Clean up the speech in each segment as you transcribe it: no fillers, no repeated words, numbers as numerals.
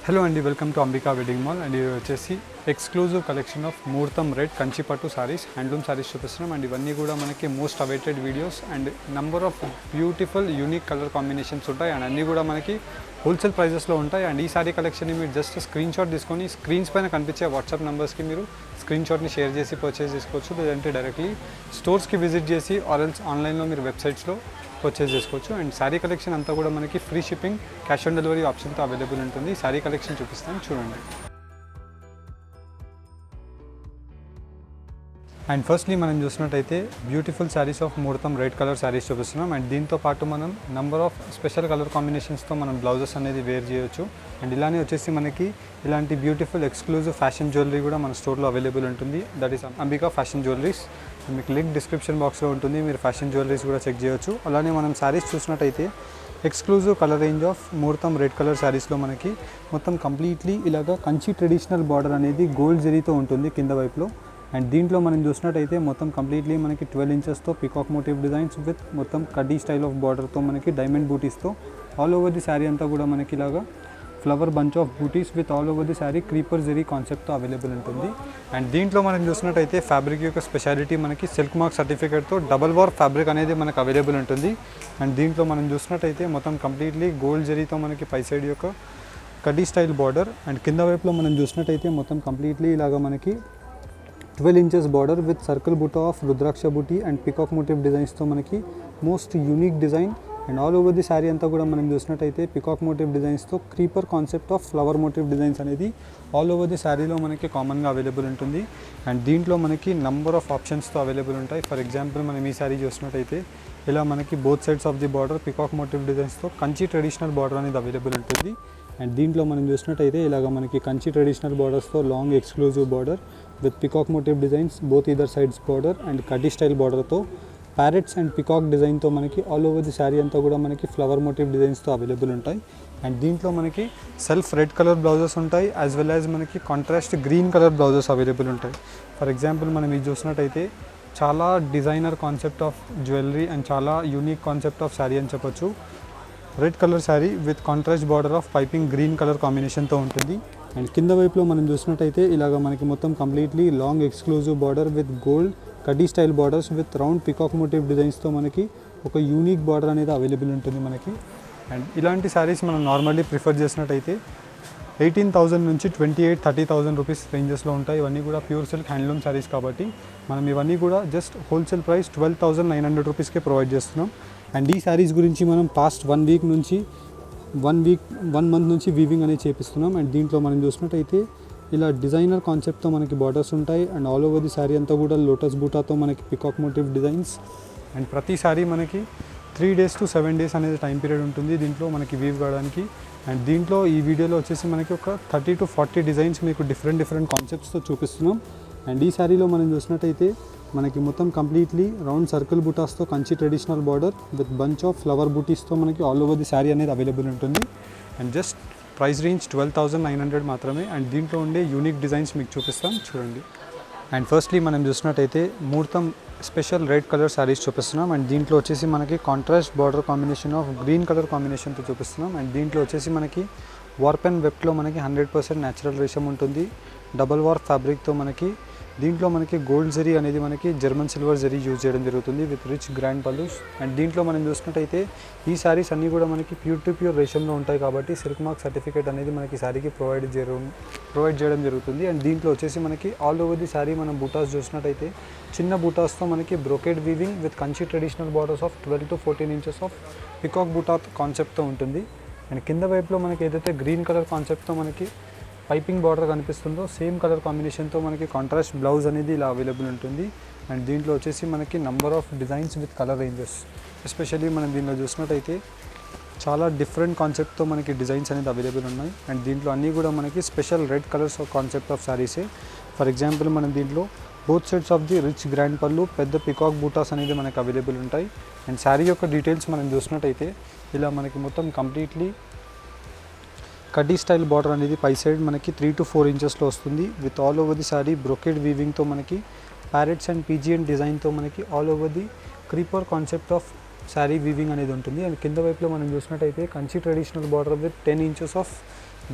Hello అండి, welcome to Ambika wedding mall. And ఇది వచ్చేసి exclusive collection of muhurtham red Kanchipattu saris, handloom saris చూపిస్తున్నాం. అండ్ ఇవన్నీ కూడా మనకి most awaited videos and number of beautiful unique colour combinations ఉంటాయి. అండ్ అన్నీ కూడా మనకి హోల్సేల్ ప్రైజెస్లో ఉంటాయి. అండ్ ఈ సారీ కలెక్షన్ని మీరు జస్ట్ స్క్రీన్ షాట్ తీసుకొని స్క్రీన్స్ పైన కనిపించే వాట్సాప్ నెంబర్స్కి మీరు స్క్రీన్ షాట్ని షేర్ చేసి పర్చేస్ చేసుకోవచ్చు. లేదంటే డైరెక్ట్లీ స్టోర్స్కి విజిట్ చేసి ఆర్ఎల్స్ ఆన్లైన్లో మీరు వెబ్సైట్స్లో పర్చేస్ చేసుకోవచ్చు. అండ్ శారీ కలెక్షన్ అంతా కూడా మనకి free shipping, cash on delivery ఆప్షన్తో అవైలబుల్ ఉంటుంది. శారీ కలెక్షన్ చూపిస్తాను, చూడండి. అండ్ ఫస్ట్లీ మనం చూసినట్టయితే beautiful saris of muhurtham red colour saris చూపిస్తున్నాం. అండ్ దీంతో పాటు మనం నెంబర్ ఆఫ్ స్పెషల్ కలర్ కాంబినేషన్స్తో మనం బ్లౌజెస్ అనేది వేర్ చేయొచ్చు. అండ్ ఇలానే వచ్చేసి మనకి ఇలాంటి బ్యూటిఫుల్ ఎక్స్క్లూజివ్ ఫ్యాషన్ జ్యువెలరీ కూడా మన స్టోర్లో అవైలబుల్ ఉంటుంది. That is Ambika fashion jewelleries. మీకు లింక్ డిస్క్రిప్షన్ బాక్స్లో ఉంటుంది, మీరు ఫ్యాషన్ జ్యువెలరీస్ కూడా చెక్ చేయొచ్చు. అలానే మనం శారీస్ చూసినట్టయితే exclusive colour range of muhurtham red colour శారీస్లో మనకి మొత్తం కంప్లీట్లీ ఇలాగా కంచి ట్రెడిషనల్ బార్డర్ అనేది గోల్డ్ జరీతో ఉంటుంది కింద వైపులో. అండ్ దీంట్లో మనం చూసినట్టయితే మొత్తం కంప్లీట్లీ మనకి 12 ఇంచెస్తో పికాక్ మోటివ్ డిజైన్స్ విత్ మొత్తం కడ్డీ స్టైల్ ఆఫ్ బార్డర్తో మనకి డైమండ్ బూటీస్తో ఆల్ ఓవర్ ది శారీ అంతా కూడా మనకి ఇలాగా flower bunch of butis with all over the sari creeper zari కాన్సెప్ట్తో అవైలబుల్ ఉంటుంది. అండ్ దీంట్లో మనం చూసినట్టయితే ఫ్యాబ్రిక్ యొక్క స్పెషాలిటీ మనకి సిల్క్ మార్క్ సర్టిఫికేట్తో డబల్ వార్ ఫ్యాబ్రిక్ అనేది మనకు అవైలబుల్ ఉంటుంది. అండ్ దీంట్లో మనం చూసినట్టయితే మొత్తం కంప్లీట్లీ గోల్డ్ జరీతో మనకి పై సైడ్ యొక్క కడ్డీ స్టైల్ బార్డర్. అండ్ కింద వైపులో మనం చూసినట్టయితే మొత్తం కంప్లీట్లీ ఇలాగా మనకి 12 inches border with circle buta of rudraksha buti and peacock motif డిజైన్స్తో మనకి most unique design. And all over the sari అంతా కూడా మనం చూసినట్టయితే పికాక్ మోటివ్ డిజైన్స్తో creeper concept of flower motif designs అనేది ఆల్ ఓవర్ ది శారీలో మనకి కామన్గా అవైలబుల్ ఉంటుంది. అండ్ దీంట్లో మనకి నంబర్ ఆఫ్ ఆప్షన్స్తో అవైలబుల్ ఉంటాయి. ఫర్ ఎగ్జాంపుల్ మనం ఈ శారీ చూసినట్టయితే ఇలా మనకి both sides of the border peacock motif డిజైన్స్తో Kanchi traditional border అనేది అవైలబుల్ ఉంటుంది. అండ్ దీంట్లో మనం చూసినట్టయితే ఇలాగ మనకి కంచి ట్రెడిషనల్ బార్డర్స్తో long exclusive border with peacock motif designs both either sides border and kaddi style బార్డర్తో ప్యారెట్స్ అండ్ పికాక్ డిజైన్తో మనకి ఆల్ ఓవర్ ది శారీ అంతా కూడా మనకి ఫ్లవర్ మోటివ్ డిజైన్స్తో అవైలబుల్ ఉంటాయి. అండ్ దీంట్లో మనకి సెల్ఫ్ రెడ్ కలర్ బ్లౌజెస్ ఉంటాయి, యాజ్ వెల్ యాజ్ మనకి contrast green colour blouses available ఉంటాయి. ఫర్ ఎగ్జాంపుల్ మనం ఇది చూసినట్టయితే చాలా designer concept of jewellery and చాలా యూనిక్ కాన్సెప్ట్ ఆఫ్ శారీ అని చెప్పొచ్చు. Red colour sari with contrast border of piping green colour కాంబినేషన్తో ఉంటుంది. అండ్ కింద వైపులో మనం చూసినట్టయితే ఇలాగ మనకి మొత్తం completely long exclusive border with gold kaddi style borders with round peacock motif డిజైన్స్తో మనకి ఒక యూనిక్ బార్డర్ అనేది అవైలబుల్ ఉంటుంది మనకి. అండ్ ఇలాంటి శారీస్ మనం నార్మల్లీ ప్రిఫర్ చేసినట్టయితే 18,000 నుంచి 28,000-30,000 రూపీస్ రేంజెస్లో ఉంటాయి. ఇవన్నీ కూడా ప్యూర్ సిల్క్ హ్యాండ్లూమ్ శారీస్ కాబట్టి మనం ఇవన్నీ కూడా జస్ట్ హోల్సేల్ ప్రైస్ 12,900 రూపీస్కే ప్రొవైడ్ చేస్తున్నాం. అండ్ ఈ శారీస్ గురించి మనం పాస్ట్ 1 మంత్ నుంచి వీవింగ్ అనేది చేపిస్తున్నాం. అండ్ దీంట్లో మనం చూసినట్టయితే ఇలా డిజైనర్ కాన్సెప్ట్తో మనకి బార్డర్స్ ఉంటాయి. And all over the sari అంతా కూడా లోటస్ బూటాతో మనకి పికాక్ మోటివ్ డిజైన్స్. అండ్ ప్రతి శారీ మనకి 3 days to 7 days అనేది టైం పీరియడ్ ఉంటుంది దీంట్లో మనకి వీవ్ కావడానికి. అండ్ దీంట్లో ఈ వీడియోలో వచ్చేసి మనకి ఒక 30 to 40 డిజైన్స్ మీకు డిఫరెంట్ కాన్సెప్ట్స్తో చూపిస్తున్నాం. అండ్ ఈ శారీలో మనం చూసినట్టయితే మనకి మొత్తం కంప్లీట్లీ రౌండ్ సర్కిల్ బూటాస్తో Kanchi traditional border with bunch of flower బూటీస్తో మనకి ఆల్ ఓవర్ ది శారీ అనేది అవైలబుల్ ఉంటుంది. అండ్ జస్ట్ ప్రైస్ రేంజ్ 12,900 మాత్రమే. అండ్ దీంట్లో ఉండే యూనిక్ డిజైన్స్ మీకు చూపిస్తాం, చూడండి. అండ్ ఫస్ట్లీ మనం చూసినట్టయితే ముహూర్తం స్పెషల్ రెడ్ కలర్ శారీస్ చూపిస్తున్నాం. అండ్ దీంట్లో వచ్చేసి మనకి contrast border combination of green colour కాంబినేషన్తో చూపిస్తున్నాం. అండ్ దీంట్లో వచ్చేసి మనకి వార్ప్ అండ్ వెబ్లో మనకి 100% న్యాచురల్ రేషం ఉంటుంది. డబల్ వార్ ఫ్యాబ్రిక్తో మనకి దీంట్లో మనకి గోల్డ్ జరీ అనేది మనకి జర్మన్ సిల్వర్ జరీ యూజ్ చేయడం జరుగుతుంది with rich grand pallus. And దీంట్లో మనం చూసినట్టయితే ఈ శారీస్ అన్నీ కూడా మనకి ప్యూర్ టు ప్యూర్ రేషంలో ఉంటాయి కాబట్టి సిల్క్ మార్క్ సర్టిఫికేట్ అనేది మనకి శారీకి ప్రొవైడ్ చేయడం జరుగుతుంది. అండ్ దీంట్లో వచ్చేసి మనకి ఆల్ ఓవర్ ది శారీ మనం బూటాస్ చూసినట్టయితే చిన్న బూటాస్తో మనకి brocade weaving with Kanchi traditional borders of 12 to 14 inches of peacock బూటా కాన్సెప్ట్తో ఉంటుంది. అండ్ కింద వైపులో మనకి ఏదైతే గ్రీన్ కలర్ కాన్సెప్ట్తో మనకి పైపింగ్ బార్డర్ కనిపిస్తుందో సేమ్ కలర్ కాంబినేషన్తో మనకి కాంట్రాస్ట్ బ్లౌజ్ అనేది ఇలా అవైలబుల్ ఉంటుంది. అండ్ దీంట్లో వచ్చేసి మనకి number of designs with colour ranges. Especially మనం దీనిలో చూసినట్టయితే చాలా డిఫరెంట్ కాన్సెప్ట్తో మనకి డిజైన్స్ అనేది అవైలబుల్ ఉన్నాయి. అండ్ దీంట్లో అన్నీ కూడా మనకి special red colours of concept of శారీసే. ఫర్ ఎగ్జాంపుల్ మనం దీంట్లో both sides of the rich grand pallu పెద్ద పికాక్ బూటాస్ అనేది మనకి అవైలబుల్ ఉంటాయి. అండ్ శారీ యొక్క డీటెయిల్స్ మనం చూసినట్టయితే ఇలా మనకి మొత్తం కంప్లీట్లీ కడ్డీ స్టైల్ బార్డర్ అనేది పై సైడ్ మనకి 3 to 4 ఇంచెస్లో వస్తుంది with all over the sari brocade వీవింగ్తో మనకి ప్యారెట్స్ అండ్ పీజియన్ డిజైన్తో మనకి all over the creeper concept of sari weaving అనేది ఉంటుంది. అండ్ కింద వైపులో మనం చూసినట్టయితే Kanchi traditional border with 10 inches of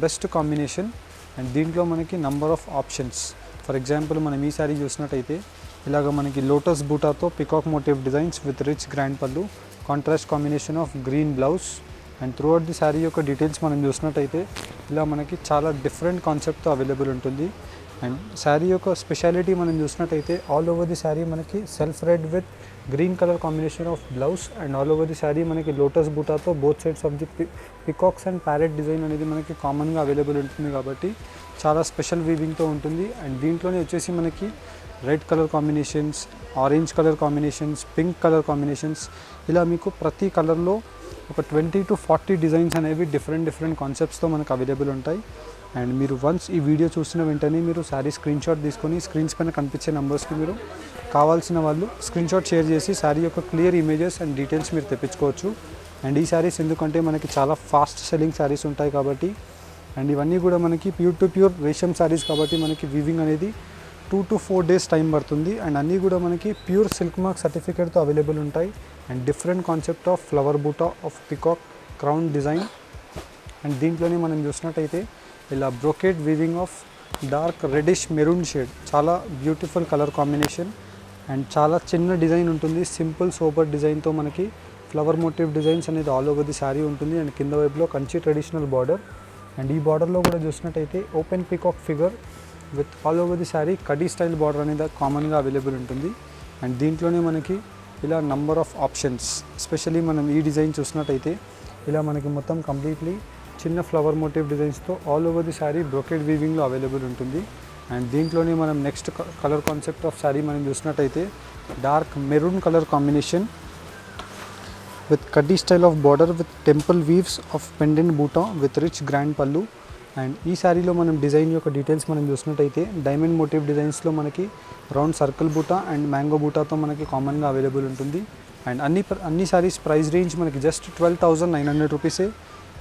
best combination. And దీంట్లో మనకి number of options. For example మనం ఈ సారీ చూసినట్టయితే ఇలాగ మనకి లోటస్ బూటాతో peacock motif designs with rich grand pallu, contrast combination of green blouse. And through out the sari యొక్క డీటెయిల్స్ మనం చూసినట్టయితే ఇలా మనకి చాలా డిఫరెంట్ కాన్సెప్ట్తో అవైలబుల్ ఉంటుంది. అండ్ శారీ యొక్క స్పెషాలిటీ మనం చూసినట్టయితే ఆల్ ఓవర్ ది శారీ మనకి self red with green colour combination of blouse. And all over the sari మనకి లోటస్ బూటాతో both sides of the peacocks and parrot design అనేది మనకి కామన్గా అవైలబుల్ ఉంటుంది కాబట్టి చాలా స్పెషల్ వీవింగ్తో ఉంటుంది. అండ్ దీంట్లోనే వచ్చేసి మనకి red colour combinations, orange colour combinations, pink colour combinations, ఇలా మీకు ప్రతి కలర్లో ఒక 20 to 40 డిజైన్స్ అనేవి డిఫరెంట్ కాన్సెప్ట్స్తో మనకు అవైలబుల్ ఉంటాయి. అండ్ మీరు వన్స్ ఈ వీడియో చూసిన వెంటనే మీరు శారీ స్క్రీన్ షాట్ తీసుకొని స్క్రీన్స్ పైన కనిపించే నెంబర్స్కి మీరు కావాల్సిన వాళ్ళు స్క్రీన్ షాట్ షేర్ చేసి శారీ యొక్క క్లియర్ ఇమేజెస్ అండ్ డీటెయిల్స్ మీరు తెప్పించుకోవచ్చు. అండ్ ఈ శారీస్ ఎందుకంటే మనకి చాలా ఫాస్ట్ సెల్లింగ్ శారీస్ ఉంటాయి కాబట్టి, అండ్ ఇవన్నీ కూడా మనకి ప్యూర్ టు ప్యూర్ రేషం శారీస్ కాబట్టి మనకి వీవింగ్ అనేది 2 to 4 days టైం పడుతుంది. అండ్ అన్నీ కూడా మనకి ప్యూర్ సిల్క్ మార్క్ సర్టిఫికేట్తో అవైలబుల్ ఉంటాయి. And different concept of flower buta of peacock crown design. And దీంట్లోనే మనం చూసినట్టయితే ఇలా brocade weaving of dark reddish maroon shade, చాలా బ్యూటిఫుల్ కలర్ కాంబినేషన్. అండ్ చాలా చిన్న డిజైన్ ఉంటుంది, సింపుల్ సోబర్ డిజైన్తో మనకి ఫ్లవర్ మోటివ్ డిజైన్స్ అనేది ఆల్ ఓవర్ ది శారీ ఉంటుంది. అండ్ కింద వైపులో కంచి ట్రెడిషనల్ బార్డర్. అండ్ ఈ బార్డర్లో కూడా చూసినట్టయితే open peacock figure with all over the sari khadi style border అనేది కామన్గా అవైలబుల్ ఉంటుంది. అండ్ దీంట్లోనే మనకి ఇలా నంబర్ ఆఫ్ ఆప్షన్స్, ఎస్పెషల్లీ మనం ఈ డిజైన్ చూసినట్టయితే ఇలా మనకి మొత్తం కంప్లీట్లీ చిన్న ఫ్లవర్ మోటివ్ డిజైన్స్తో all over the sari brocade వీవింగ్లో అవైలబుల్ ఉంటుంది. అండ్ దీంట్లోనే మనం next colour concept of sari మనం చూసినట్టయితే dark maroon colour combination with kaddi style of border with temple weaves of pendant buta with rich grand pallu. And ఈ శారీలో మనం డిజైన్ యొక్క డీటెయిల్స్ మనం చూసినట్టయితే డైమండ్ మోటివ్ డిజైన్స్లో మనకి రౌండ్ సర్కిల్ బూటా అండ్ మ్యాంగో బూటాతో మనకి కామన్గా అవైలబుల్ ఉంటుంది. అండ్ అన్ని శారీస్ ప్రైస్ రేంజ్ మనకి జస్ట్ 12,900 రూపీసే.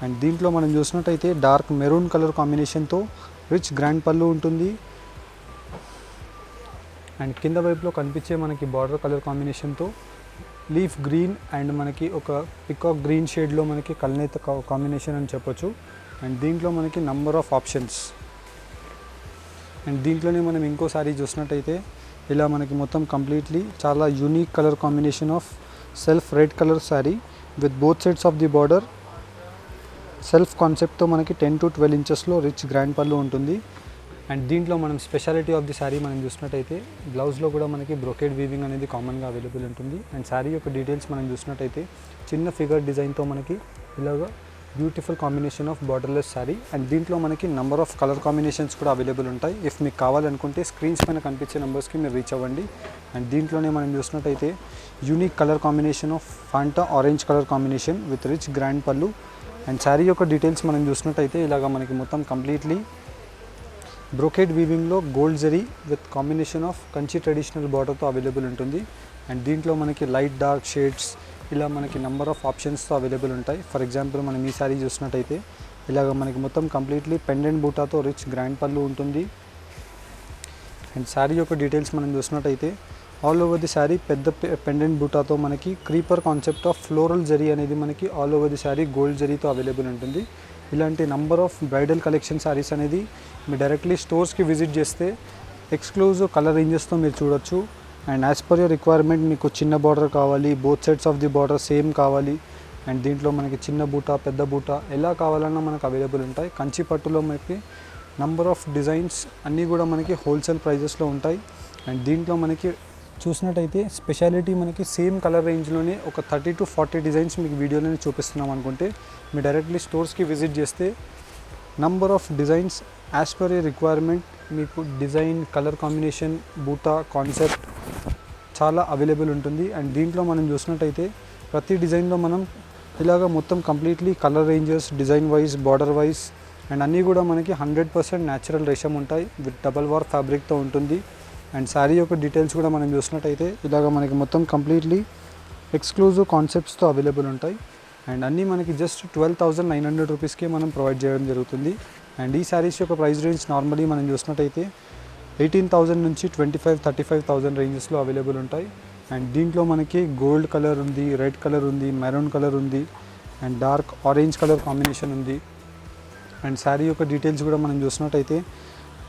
అండ్ దీంట్లో మనం చూసినట్టయితే డార్క్ మెరూన్ కలర్ కాంబినేషన్తో రిచ్ గ్రాండ్ పళ్ళు ఉంటుంది. అండ్ కింద వైపులో కనిపించే మనకి బార్డర్ కలర్ కాంబినేషన్తో లీఫ్ గ్రీన్ అండ్ మనకి ఒక పికాక్ గ్రీన్ షేడ్లో మనకి కల్నేత కాంబినేషన్ అని చెప్పొచ్చు. అండ్ దీంట్లో మనకి నంబర్ ఆఫ్ ఆప్షన్స్. అండ్ దీంట్లోనే మనం ఇంకో శారీ చూసినట్టయితే ఇలా మనకి మొత్తం కంప్లీట్లీ చాలా unique colour combination of self red colour sari with both sides of the border self కాన్సెప్ట్తో మనకి 10 to 12 ఇంచెస్లో రిచ్ గ్రాండ్ పళ్ళు ఉంటుంది. అండ్ దీంట్లో మనం స్పెషాలిటీ ఆఫ్ ది శారీ మనం చూసినట్టయితే బ్లౌజ్లో కూడా మనకి బ్రోకెడ్ వీవింగ్ అనేది కామన్గా అవైలబుల్ ఉంటుంది. అండ్ శారీ యొక్క డీటెయిల్స్ మనం చూసినట్టయితే చిన్న ఫిగర్ డిజైన్తో మనకి ఇలాగా beautiful combination of borderless sari. And దీంట్లో మనకి నంబర్ ఆఫ్ కలర్ కాంబినేషన్స్ కూడా అవైలబుల్ ఉంటాయి. ఇఫ్ మీకు కావాలనుకుంటే స్క్రీన్స్ పైన కనిపించే నెంబర్స్కి మీరు రీచ్ అవ్వండి. అండ్ దీంట్లోనే మనం చూసినట్టయితే unique colour combination of Fanta orange colour combination with rich grand pallu. And sari యొక్క డీటెయిల్స్ మనం చూసినట్టయితే ఇలాగ మనకి మొత్తం కంప్లీట్లీ బ్రోకెడ్ వీవింగ్లో gold zari with combination of Kanchi traditional బార్డర్తో అవైలబుల్ ఉంటుంది. అండ్ దీంట్లో మనకి లైట్ డార్క్ షేడ్స్ ఇలా మనకి నంబర్ ఆఫ్ ఆప్షన్స్తో అవైలబుల్ ఉంటాయి. ఫర్ ఎగ్జాంపుల్ మనం ఈ శారీ చూసినట్టయితే ఇలాగ మనకి మొత్తం కంప్లీట్లీ పెండెంట్ బూటాతో రిచ్ గ్రాండ్ పళ్ళు ఉంటుంది. అండ్ శారీ యొక్క డీటెయిల్స్ మనం చూసినట్టయితే ఆల్ ఓవర్ ది శారీ పెద్ద పెండెంట్ బూటాతో మనకి creeper concept of floral zari అనేది మనకి all over the sari gold జరీతో అవైలబుల్ ఉంటుంది. ఇలాంటి number of bridal collection saris అనేది మీరు డైరెక్ట్లీ స్టోర్స్కి విజిట్ చేస్తే ఎక్స్క్లూజివ్ కలర్ రేంజెస్తో మీరు చూడొచ్చు. And as per your requirement మీకు చిన్న బార్డర్ కావాలి, both sides of the border same కావాలి, అండ్ దీంట్లో మనకి చిన్న బూట పెద్ద బూట ఎలా కావాలన్నా మనకు అవైలబుల్ ఉంటాయి. కంచి పట్టులో మనకి నంబర్ ఆఫ్ డిజైన్స్ అన్నీ కూడా మనకి హోల్సేల్ ప్రైజెస్లో ఉంటాయి. అండ్ దీంట్లో మనకి చూసినట్టయితే స్పెషాలిటీ మనకి సేమ్ కలర్ రేంజ్లోనే ఒక 30 to 40 డిజైన్స్ మీకు వీడియోలోనే చూపిస్తున్నాం అనుకుంటే మీరు డైరెక్ట్లీ స్టోర్స్కి విజిట్ చేస్తే number of designs as per your requirement మీకు డిజైన్ కలర్ కాంబినేషన్ బూటా కాన్సెప్ట్ చాలా అవైలబుల్ ఉంటుంది. అండ్ దీంట్లో మనం చూసినట్టయితే ప్రతి డిజైన్లో మనం ఇలాగ మొత్తం completely colour ranges design wise border wise and అన్నీ కూడా మనకి 100% న్యాచురల్ రేషం ఉంటాయి విత్ డబల్ వార్ ఫ్యాబ్రిక్తో ఉంటుంది. అండ్ శారీ యొక్క డీటెయిల్స్ కూడా మనం చూసినట్టయితే ఇలాగ మనకి మొత్తం కంప్లీట్లీ ఎక్స్క్లూజివ్ కాన్సెప్ట్స్తో అవైలబుల్ ఉంటాయి. అండ్ అన్నీ మనకి జస్ట్ 12,900 రూపీస్కే మనం ప్రొవైడ్ చేయడం జరుగుతుంది. అండ్ ఈ శారీస్ యొక్క ప్రైస్ రేంజ్ నార్మలీ మనం చూసినట్టయితే 18,000 నుంచి 25,000-35,000 రేంజెస్లో అవైలబుల్ ఉంటాయి. అండ్ దీంట్లో మనకి గోల్డ్ కలర్ ఉంది, రెడ్ కలర్ ఉంది, మెరూన్ కలర్ ఉంది, and dark orange colour combination ఉంది. అండ్ శారీ యొక్క డీటెయిల్స్ కూడా మనం చూసినట్టయితే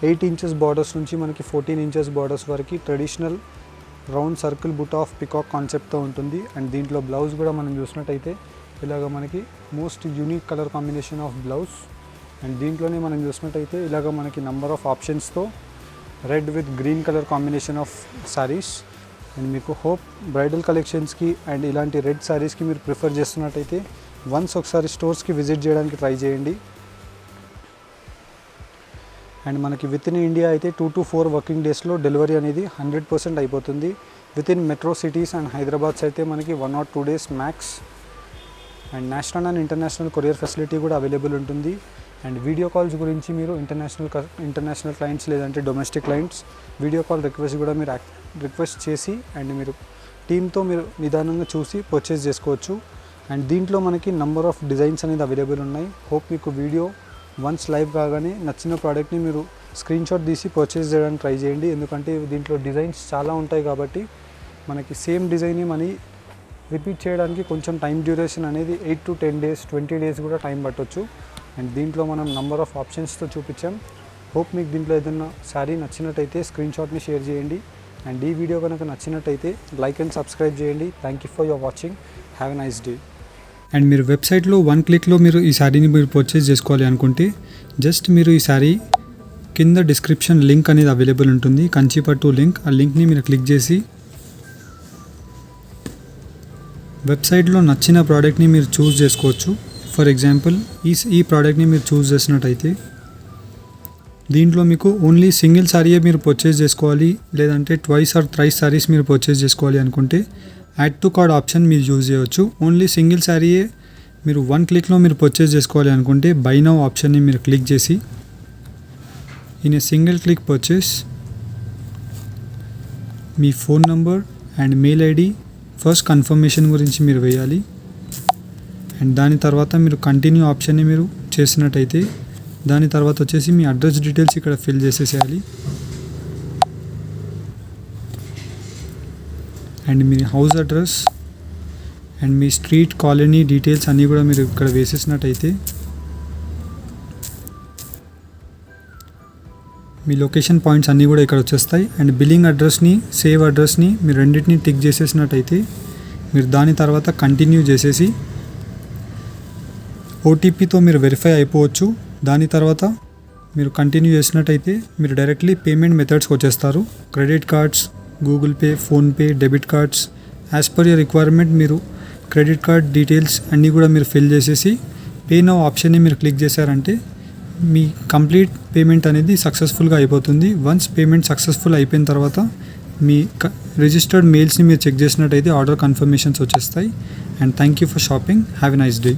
8 ఇంచెస్ బార్డర్స్ నుంచి మనకి 14 ఇంచెస్ బార్డర్స్ వరకు ట్రెడిషనల్ రౌండ్ సర్కిల్ బుట్ట ఆఫ్ పికాక్ కాన్సెప్ట్తో ఉంటుంది. అండ్ దీంట్లో బ్లౌజ్ కూడా మనం చూసినట్టయితే ఇలాగ మనకి most unique colour combination of blouse. And దీంట్లోనే మనం చూసినట్టయితే ఇలాగ మనకి నంబర్ ఆఫ్ ఆప్షన్స్తో red with green colour combination of saris. And మీకు హోప్ బ్రైడల్ కలెక్షన్స్కి అండ్ ఇలాంటి రెడ్ శారీస్కి మీరు ప్రిఫర్ చేస్తున్నట్టయితే వన్స్ ఒకసారి స్టోర్స్కి విజిట్ చేయడానికి ట్రై చేయండి. అండ్ మనకి విత్ ఇన్ ఇండియా అయితే 2 to 4 వర్కింగ్ డేస్లో డెలివరీ అనేది 100% అయిపోతుంది. With in metro cities and Hyderabad's అయితే మనకి 1 or 2 days max. And national and international courier facility కూడా అవైలబుల్ ఉంటుంది. అండ్ వీడియో కాల్స్ గురించి మీరు ఇంటర్నేషనల్ క్లయింట్స్ లేదంటే domestic clients video call request కూడా మీరు రిక్వెస్ట్ చేసి అండ్ మీరు టీమ్తో మీరు నిదానంగా చూసి పర్చేస్ చేసుకోవచ్చు. అండ్ దీంట్లో మనకి నంబర్ ఆఫ్ డిజైన్స్ అనేది అవైలబుల్ ఉన్నాయి. హోప్ మీకు వీడియో వన్స్ లైవ్ కాగానే నచ్చిన ప్రోడక్ట్ని మీరు స్క్రీన్ షాట్ తీసి పర్చేస్ చేయడానికి ట్రై చేయండి. ఎందుకంటే దీంట్లో డిజైన్స్ చాలా ఉంటాయి కాబట్టి మనకి సేమ్ డిజైన్ని మనీ రిపీట్ చేయడానికి కొంచెం టైం డ్యూరేషన్ అనేది 8 to 10 days 20 days కూడా టైం పట్టవచ్చు. అండ్ దీంట్లో మనం నంబర్ ఆఫ్ ఆప్షన్స్తో చూపించాం. హోప్ మీకు దీంట్లో ఏదైనా శారీ నచ్చినట్టయితే స్క్రీన్ షాట్ని షేర్ చేయండి. అండ్ ఈ వీడియో కనుక నచ్చినట్టయితే లైక్ అండ్ సబ్స్క్రైబ్ చేయండి. Thank you for your watching. Have a nice day. And మీరు వెబ్సైట్లో 1 క్లిక్లో మీరు ఈ శారీని మీరు పర్చేస్ చేసుకోవాలి అనుకుంటే జస్ట్ మీరు ఈ శారీ కింద డిస్క్రిప్షన్ లింక్ అనేది అవైలబుల్ ఉంటుంది, కంచిపట్టు లింక్. ఆ లింక్ని మీరు క్లిక్ చేసి వెబ్సైట్లో నచ్చిన ప్రోడక్ట్ని మీరు చూస్ చేసుకోవచ్చు. ఫర్ ఎగ్జాంపుల్ ఈ ప్రోడక్ట్ని మీరు చూస్ చేసినట్టయితే దీంట్లో మీకు ఓన్లీ సింగిల్ శారీయే మీరు పర్చేస్ చేసుకోవాలి లేదంటే 2 or 3 శారీస్ మీరు పర్చేస్ చేసుకోవాలి అనుకుంటే యాడ్ టు కార్డ్ ఆప్షన్ మీరు యూజ్ చేయవచ్చు. ఓన్లీ సింగిల్ శారీయే మీరు 1 క్లిక్లో మీరు పర్చేస్ చేసుకోవాలి అనుకుంటే బై నౌ ఆప్షన్ని మీరు క్లిక్ చేసి in a single click purchase me phone number and mail ID first confirmation గురించి మీరు వేయాలి. అండ్ దాని తర్వాత మీరు కంటిన్యూ ఆప్షన్ని మీరు చేసినట్టయితే దాని తర్వాత వచ్చేసి మీ అడ్రస్ డీటెయిల్స్ ఇక్కడ ఫిల్ చేసేసేయాలి. అండ్ మీ హౌస్ అడ్రస్ అండ్ మీ స్ట్రీట్ కాలనీ డీటెయిల్స్ అన్నీ కూడా మీరు ఇక్కడ వేసేసినట్టయితే మీ లొకేషన్ పాయింట్స్ అన్నీ కూడా ఇక్కడ వచ్చేస్తాయి. అండ్ బిల్లింగ్ అడ్రస్ని సేవ్ అడ్రస్ని మీరు రెండింటిని టిక్ చేసేసినట్టయితే మీరు దాని తర్వాత కంటిన్యూ చేసేసి ఓటీపీతో మీరు వెరిఫై అయిపోవచ్చు. దాని తర్వాత మీరు కంటిన్యూ చేసినట్టయితే మీరు డైరెక్ట్లీ పేమెంట్ మెథడ్స్కి వచ్చేస్తారు. Credit cards, Google Pay, PhonePe, debit cards as per your requirement మీరు క్రెడిట్ కార్డ్ డీటెయిల్స్ అన్నీ కూడా మీరు ఫిల్ చేసేసి పే నౌ ఆప్షన్ని మీరు క్లిక్ చేశారంటే మీ కంప్లీట్ పేమెంట్ అనేది సక్సెస్ఫుల్గా అయిపోతుంది. వన్స్ పేమెంట్ సక్సెస్ఫుల్ అయిపోయిన తర్వాత మీ రిజిస్టర్డ్ మెయిల్స్ని మీరు చెక్ చేసినట్టయితే ఆర్డర్ కన్ఫర్మేషన్స్ వచ్చేస్తాయి. And thank you for shopping. Have a nice day.